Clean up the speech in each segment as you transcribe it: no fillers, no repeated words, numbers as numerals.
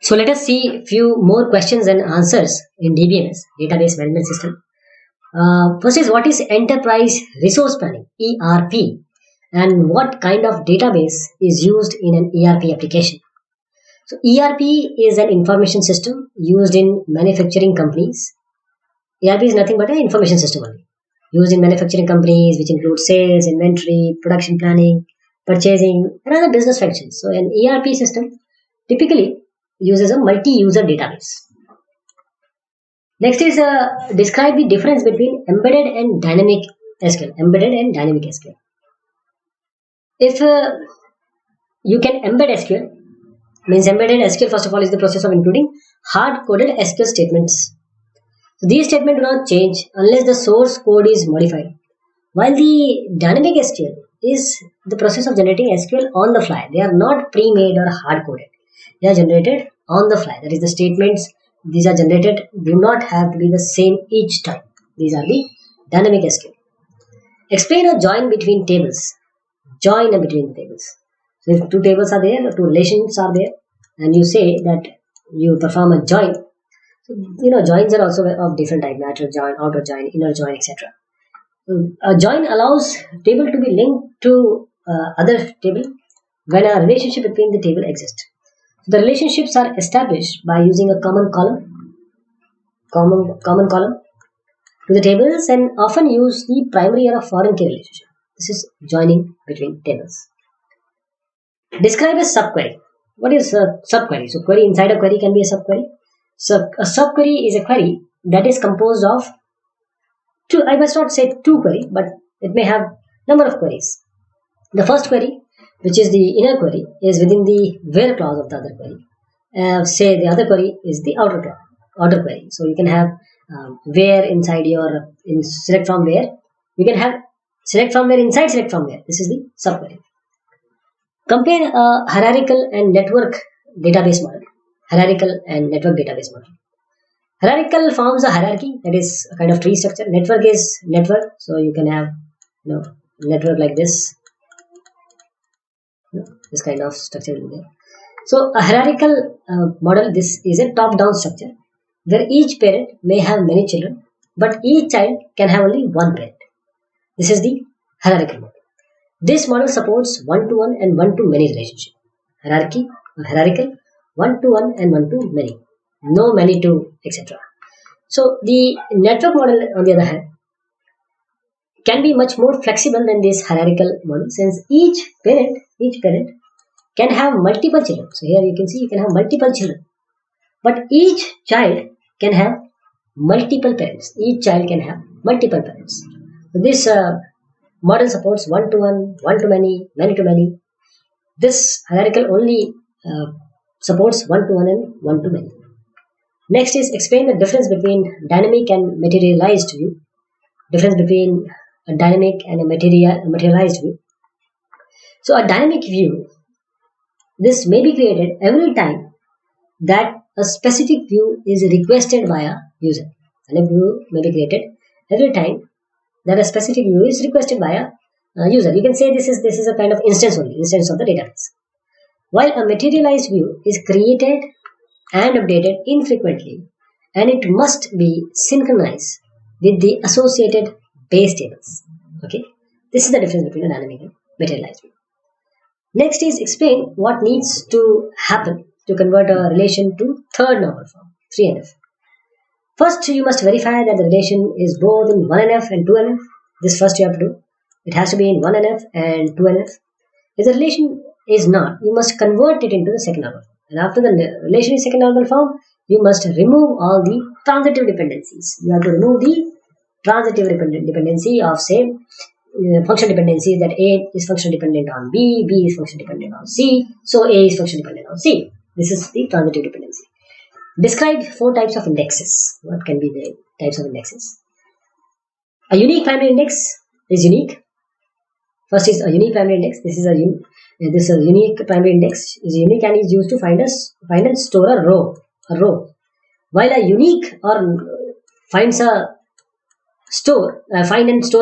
So let us see few more questions and answers in DBMS, Database Management System. First is, what is Enterprise Resource Planning, ERP, and what kind of database is used in an ERP application? So ERP is an information system used in manufacturing companies. ERP is nothing but an information system only, used in manufacturing companies, which include sales, inventory, production planning, purchasing, and other business functions. So an ERP system typically uses a multi-user database. Next is, describe the difference between embedded and dynamic SQL. Embedded and dynamic SQL. If you can embed SQL, means embedded SQL first of all is the process of including hard-coded SQL statements. So these statements do not change unless the source code is modified. While the dynamic SQL is the process of generating SQL on the fly. They are not pre-made or hard-coded. They are generated on the fly. That is, the statements these are generated do not have to be the same each time. These are the dynamic SQL. Explain a join between tables. Join between the tables. So if two tables are there, two relations are there, and you say that you perform a join. So, joins are also of different type: lateral join, outer join, inner join, etc. A join allows table to be linked to other table when a relationship between the table exists. So the relationships are established by using a common column to the tables, and often use the primary or a foreign key relationship. This is joining between tables. Describe a subquery. What is a subquery? So query inside a query can be a subquery. So a subquery is a query that is composed of two, I must not say two query, but it may have number of queries. The first query, which is the inner query, is within the where clause of the other query. Say the other query is the outer query. So you can have where inside your select from where. You can have select from where inside select from where. This is the subquery. Compare a hierarchical and network database model. Hierarchical and network database model. Hierarchical forms a hierarchy, that is a kind of tree structure. Network is network, so you can have network like this. This kind of structure is there. So a hierarchical model, this is a top-down structure where each parent may have many children, but each child can have only one parent. This is the hierarchical model. This model supports one-to-one and one-to-many relationship. Hierarchy or hierarchical, one-to-one and one-to-many. No many-to, etc. So the network model, on the other hand, can be much more flexible than this hierarchical model, since each parent can have multiple children. So here you can see you can have multiple children, but each child can have multiple parents. Each child can have multiple parents. So this model supports one-to-one, one-to-many, many-to-many. This hierarchical only supports one-to-one and one-to-many. Next is, explain the difference between dynamic and materialized view. Difference between a dynamic and a materialized view. So a dynamic view, this may be created every time that a specific view is requested by a user. Dynamic view may be created every time that a specific view is requested by a user. You can say this is a kind of instance only, instance of the database. While a materialized view is created and updated infrequently, and it must be synchronized with the associated base tables. Okay, this is the difference between a dynamic and materialized view. Next is, explain what needs to happen to convert a relation to third normal form, 3NF. First, you must verify that the relation is both in 1NF and 2NF. This first you have to do. It has to be in 1NF and 2NF. If the relation is not, you must convert it into the second normal form. And after the relation is second normal form, you must remove all the transitive dependencies. You have to remove the transitive dependency of, say, function dependency, that A is function dependent on B, B is function dependent on C, so A is function dependent on C. This is the transitive dependency. Describe 4 types of indexes. What can be the types of indexes? A unique primary index is unique. First is a unique primary index. This is a unique primary index is unique and is used to find and store a row. While a unique or find and store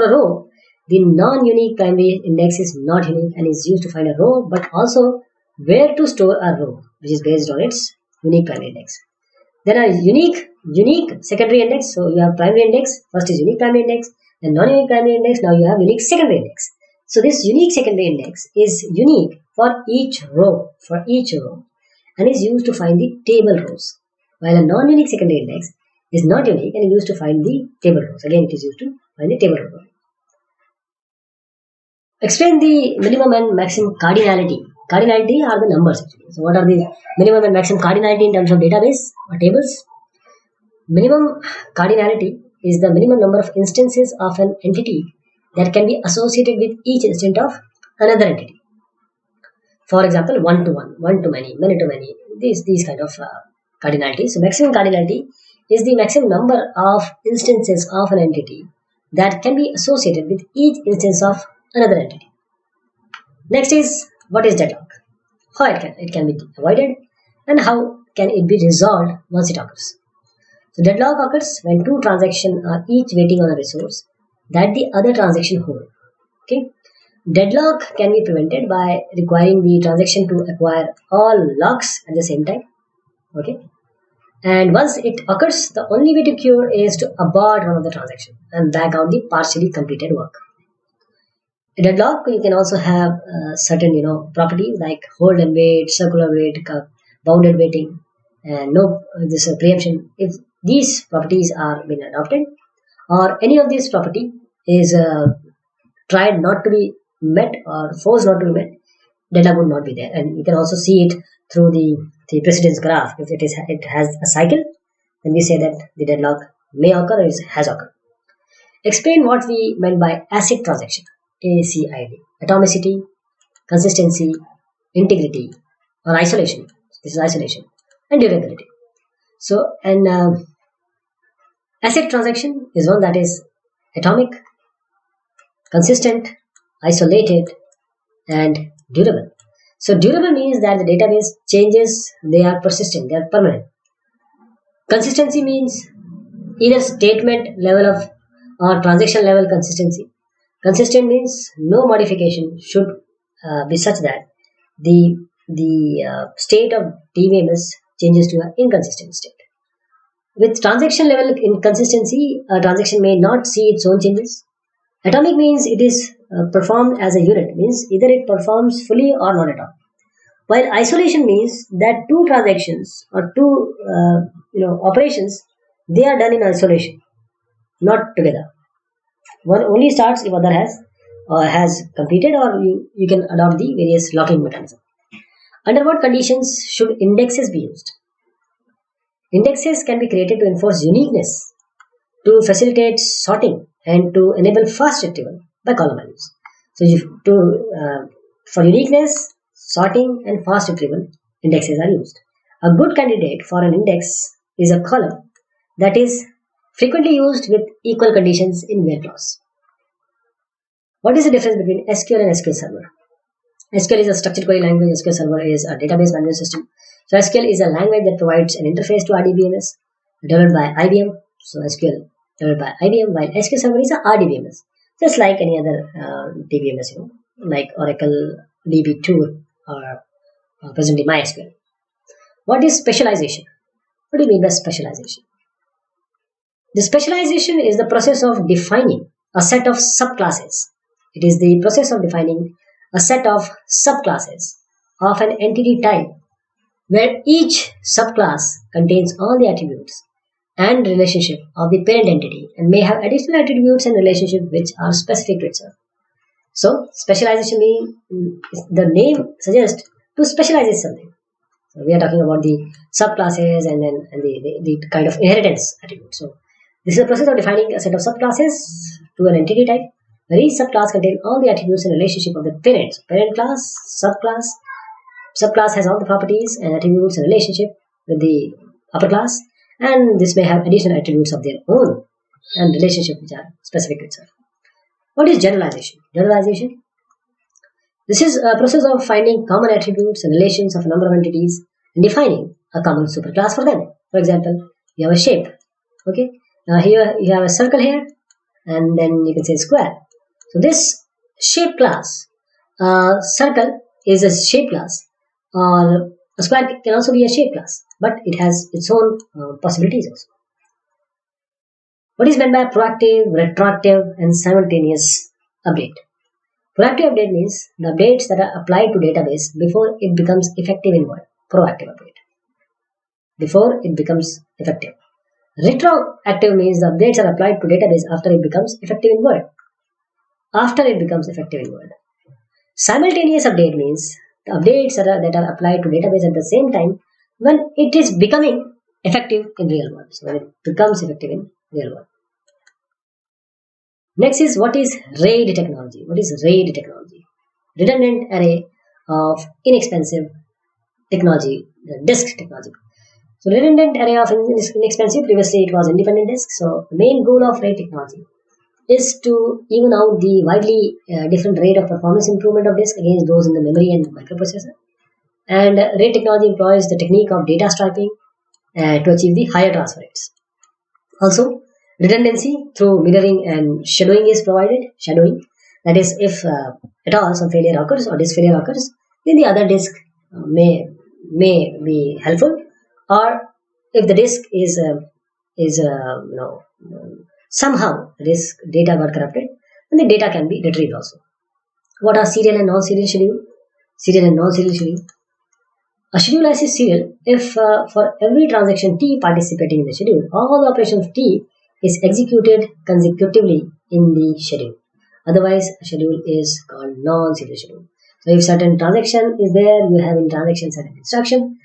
a row, the non-unique primary index is not unique and is used to find a row, but also where to store a row, which is based on its unique primary index. Then a unique secondary index. So you have primary index. First is unique primary index, then non-unique primary index. Now you have unique secondary index. So this unique secondary index is unique for each row, and is used to find the table rows. While a non-unique secondary index is not unique and is used to find the table rows. Again, it is used to find the table rows. Explain the minimum and maximum cardinality. Cardinality are the numbers actually. So what are the minimum and maximum cardinality in terms of database or tables? Minimum cardinality is the minimum number of instances of an entity that can be associated with each instant of another entity. For example, one to one, one to many, many to many. These kind of cardinality. So maximum cardinality is the maximum number of instances of an entity that can be associated with each instance of another entity. Next is, what is deadlock? How it can be avoided, and how can it be resolved once it occurs. So deadlock occurs when two transactions are each waiting on a resource that the other transaction holds. Okay. Deadlock can be prevented by requiring the transaction to acquire all locks at the same time. Okay. And once it occurs, the only way to cure is to abort one of the transactions and back out the partially completed work. In deadlock, you can also have certain properties like hold and wait, circular wait, bounded waiting, and no this preemption. If these properties are being adopted, or any of these property is tried not to be met or forced not to be met, deadlock would not be there. And you can also see it through the precedence graph. If it has a cycle, then we say that the deadlock may occur or has occurred. Explain what we meant by ACID transaction. ACID. Atomicity, consistency, integrity, or isolation. This is isolation. And durability. So, an ACID transaction is one that is atomic, consistent, isolated, and durable. So, durable means that the database changes, they are persistent, they are permanent. Consistency means either statement level of or transaction level consistency. Consistent means no modification should be such that the state of DBMS changes to an inconsistent state. With transaction level inconsistency, a transaction may not see its own changes. Atomic means it is performed as a unit, means either it performs fully or not at all. While isolation means that two transactions or two operations, they are done in isolation, not together. One only starts if other has completed, or you can adopt the various locking mechanism. Under what conditions should indexes be used? Indexes can be created to enforce uniqueness, to facilitate sorting, and to enable fast retrieval by column values. So for uniqueness, sorting, and fast retrieval, indexes are used. A good candidate for an index is a column that is frequently used with equal conditions in where clause. What is the difference between SQL and SQL Server? SQL is a structured query language. SQL Server is a database management system. So SQL is a language that provides an interface to RDBMS developed by IBM. So SQL developed by IBM, while SQL Server is a RDBMS, just like any other DBMS, like Oracle DB2 or presently MySQL. What is specialization? What do you mean by specialization? The specialization is the process of defining a set of subclasses. It is the process of defining a set of subclasses of an entity type where each subclass contains all the attributes and relationship of the parent entity and may have additional attributes and relationship which are specific to itself. So, specialization means the name suggests to specialize something. So, we are talking about the subclasses and then the kind of inheritance attribute. So, this is a process of defining a set of subclasses to an entity type where each subclass contains all the attributes and relationship of the parent. So, parent class, subclass has all the properties and attributes and relationship with the upper class, and this may have additional attributes of their own and relationship which are specific to itself. What is generalization? Generalization. This is a process of finding common attributes and relations of a number of entities and defining a common superclass for them. For example, you have a shape. Okay. Now here you have a circle here, and then you can say square. So this shape class, circle is a shape class, or A square can also be a shape class, but it has its own possibilities also. What is meant by proactive, retroactive, and simultaneous update? Proactive update means the updates that are applied to database before it becomes effective in world. Proactive update. Before it becomes effective. Retroactive means the updates are applied to database after it becomes effective in world. After it becomes effective in world. Simultaneous update means the updates that are applied to database at the same time when it is becoming effective in real world. So when it becomes effective in real world. Next is what is RAID technology? What is RAID technology? Redundant array of inexpensive technology, disk technology. So redundant array of inexpensive, previously it was independent disk. So the main goal of RAID technology is to even out the widely different rate of performance improvement of disk against those in the memory and microprocessor. And RAID technology employs the technique of data striping to achieve the higher transfer rates. Also, redundancy through mirroring and shadowing is provided. Shadowing, that is, if at all some failure occurs or disk failure occurs, then the other disk may be helpful, or if the disk is somehow the disk data got corrupted, then the data can be retrieved also. What are serial and non-serial schedule? Serial and non-serial schedule. A schedule as is serial if for every transaction T participating in the schedule, all the operations of T is executed consecutively in the schedule. Otherwise, a schedule is called non-serial schedule. So if certain transaction is there, you have in transaction certain instruction,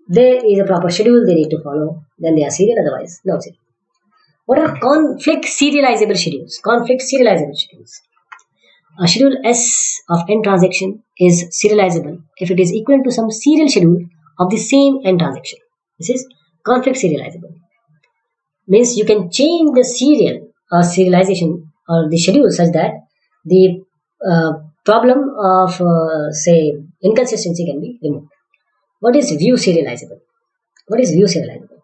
there is a proper schedule they need to follow, then they are serial, otherwise not serial. What are conflict serializable schedules? Conflict serializable schedules. A schedule S of n transaction is serializable if it is equivalent to some serial schedule of the same n transaction. This is conflict serializable. Means you can change the serial or serialization or the schedule such that the problem of say inconsistency can be removed. What is view serializable? What is view serializable?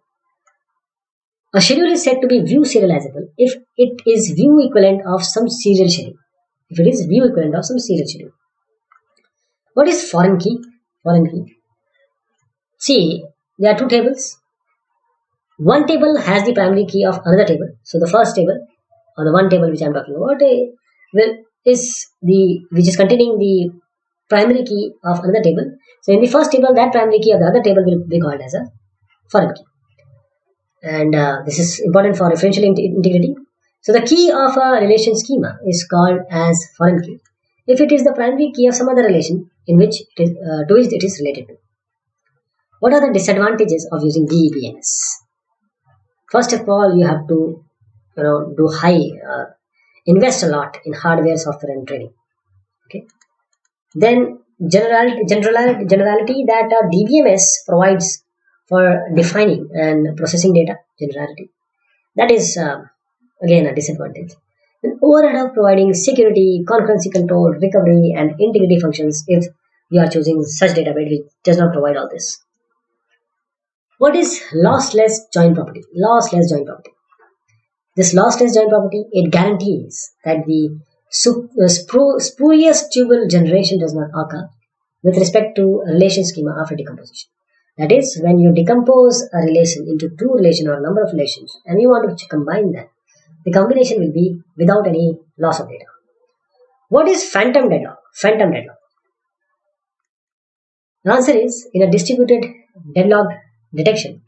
A schedule is said to be view serializable if it is view equivalent of some serial schedule. If it is view equivalent of some serial schedule. What is foreign key? Foreign key. See, there are two tables. One table has the primary key of another table. So the first table, or the one table which I am talking about, which is containing the primary key of another table. So in the first table, that primary key of the other table will be called as a foreign key. And this is important for referential integrity. So the key of a relation schema is called as foreign key if it is the primary key of some other relation in which it is, to which it is related to. What are the disadvantages of using DBMS? First of all, you have to do invest a lot in hardware, software, and training. Okay. Then generality that DBMS provides for defining and processing data. Generality that is again a disadvantage. And overhead of providing security, concurrency control, recovery, and integrity functions if you are choosing such database which does not provide all this. What is lossless join property? Lossless join property. This lossless join property, it guarantees that the spurious tuple generation does not occur with respect to a relation schema after decomposition. That is, when you decompose a relation into two relations or a number of relations and you want to combine them, the combination will be without any loss of data. What is phantom deadlock? Phantom deadlock. The answer is, in a distributed deadlock detection,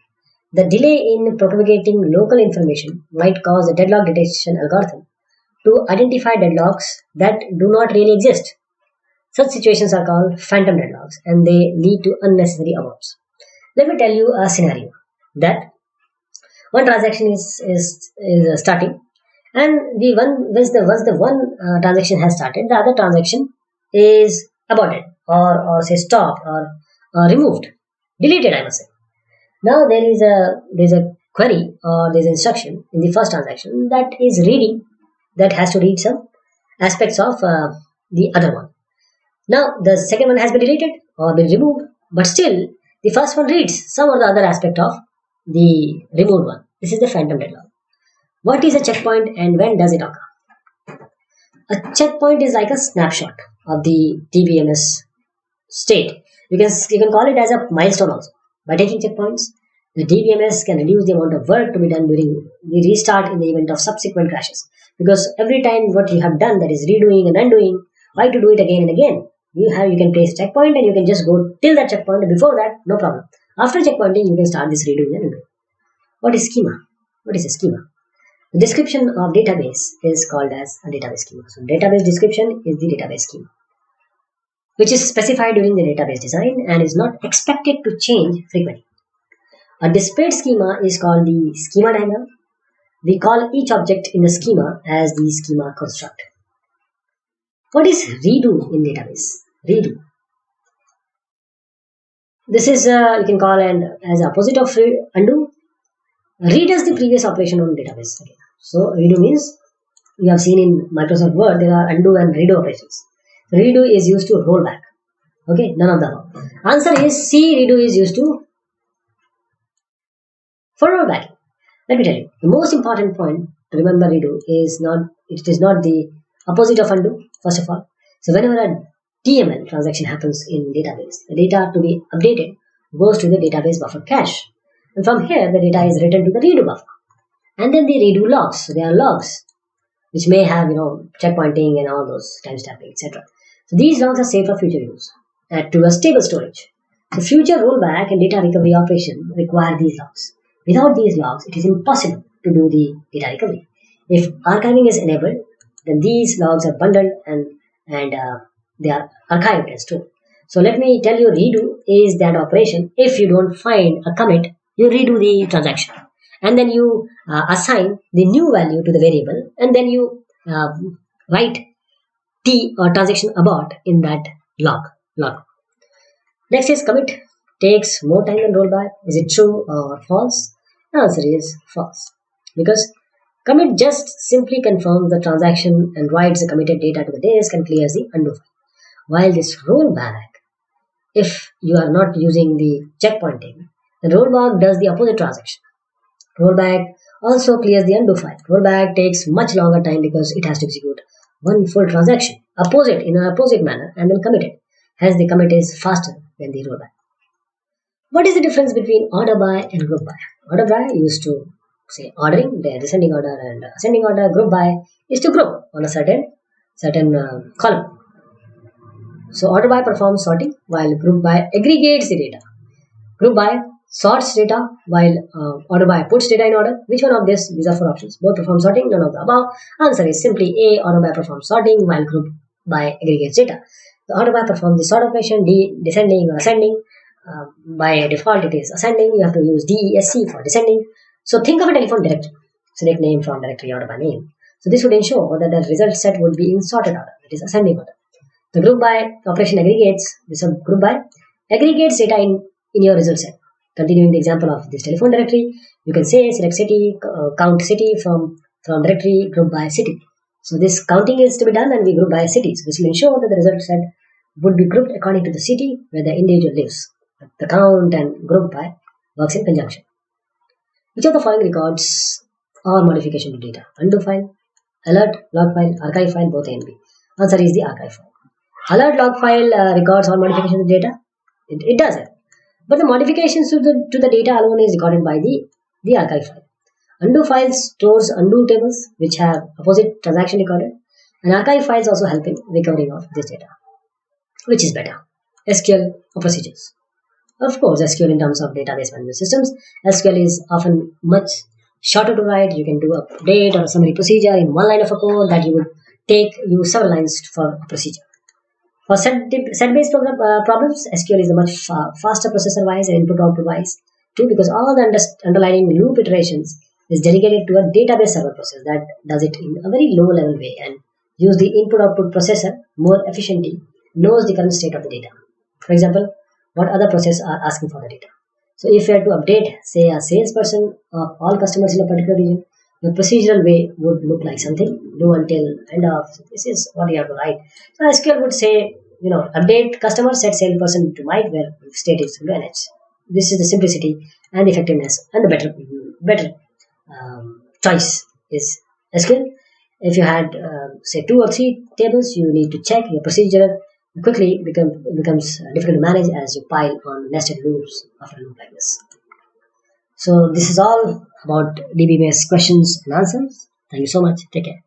the delay in propagating local information might cause the deadlock detection algorithm to identify deadlocks that do not really exist. Such situations are called phantom deadlocks and they lead to unnecessary aborts. Let me tell you a scenario that one transaction is starting, and once the one transaction has started, the other transaction is aborted or say stopped or removed, deleted, I must say. Now there is a query or there is instruction in the first transaction that is reading, that has to read some aspects of the other one. Now the second one has been deleted or been removed, but still the first one reads some or the other aspect of the removed one. This is the phantom deadlock. What is a checkpoint and when does it occur? A checkpoint is like a snapshot of the DBMS state You can call it as a milestone also. By taking checkpoints, the DBMS can reduce the amount of work to be done during the restart in the event of subsequent crashes. Because every time what you have done, that is redoing and undoing, why to do it again and again? You can place a checkpoint and you can just go till that checkpoint. Before that, no problem. After checkpointing, you can start this redoing and undoing. What is schema? What is a schema? The description of database is called as a database schema. So database description is the database schema, which is specified during the database design and is not expected to change frequently. A displayed schema is called the schema diagram. We call each object in the schema as the schema construct. What is redo in database? Redo. This is you can call as opposite of undo. Redoes the previous operation on database again. So redo means, you have seen in Microsoft Word there are undo and redo operations. Redo is used to roll back. Okay, none of the above. Answer is C. Redo is used to for rollback. Let me tell you, the most important point to remember redo is not the opposite of undo. First of all, so whenever a TML transaction happens in database, the data to be updated goes to the database buffer cache, and from here the data is written to the redo buffer, and then the redo logs. So there are logs which may have checkpointing and all those timestamping, etc. So these logs are saved for future use to a stable storage. So future rollback and data recovery operation require these logs. Without these logs, it is impossible to do the data recovery. If archiving is enabled, then these logs are bundled and they are archived and stored. So let me tell you, redo is that operation. If you don't find a commit, you redo the transaction, and then you assign the new value to the variable, and then you write T or transaction abort in that log. Next is commit. Takes more time than rollback. Is it true or false? The answer is false, because commit just simply confirms the transaction and writes the committed data to the disk and clears the undo file. While this rollback, if you are not using the checkpointing, the rollback does the opposite transaction. Rollback also clears the undo file. Rollback takes much longer time because it has to execute one full transaction in an opposite manner and then commit it. Hence, the commit is faster than the rollback. What is the difference between order by and group by? Order by used to say ordering, the descending order, and ascending order. Group by is to group on a certain column. So order by performs sorting, while group by aggregates the data. Group by sorts data, while order by puts data in order. Which one of these? These are four options. Both perform sorting, none of the above. Answer is simply A. Order by performs sorting, while group by aggregates data. The order by performs the sort operation, D descending or ascending. By default, it is ascending. You have to use DESC for descending. So think of a telephone directory. Select name from directory order by name. So this would ensure that the result set would be in sorted order, that is ascending order. The group by operation aggregates. This group by aggregates data in your result set. Continuing the example of this telephone directory, you can say select city, count city from directory group by city. So this counting is to be done and we group by cities. This will ensure that the result set would be grouped according to the city where the individual lives. The count and group by works in conjunction. Which of the following records or modification to data? Undo file, alert, log file, archive file, both A and B. Answer is the archive file. Alert log file records all modifications to data. It does it. But the modifications to the data alone is recorded by the archive file. Undo files stores undo tables which have opposite transaction recorded. And archive files also help in recovering of this data. Which is better? SQL or procedures? Of course, SQL in terms of database management systems. SQL is often much shorter to write. You can do a update or a summary procedure in one line of a code that you would take you several lines for a procedure. For set-based problems, SQL is a much faster processor-wise and input-output-wise too, because all the underlying loop iterations is delegated to a database server process that does it in a very low-level way and use the input-output processor more efficiently, knows the current state of the data. For example, what other process are asking for the data. So if you had to update, say, a salesperson of all customers in a particular region, the procedural way would look like something, do until end of, this is what you have to write. So SQL would say, update customer, set salesperson to Mike, where state is to NH. This is the simplicity and the effectiveness and the better choice is SQL. If you had, say, 2 or 3 tables, you need to check your procedure quickly becomes difficult to manage as you pile on nested loops after a loop like this. So this is all about DB based questions and answers. Thank you so much. Take care.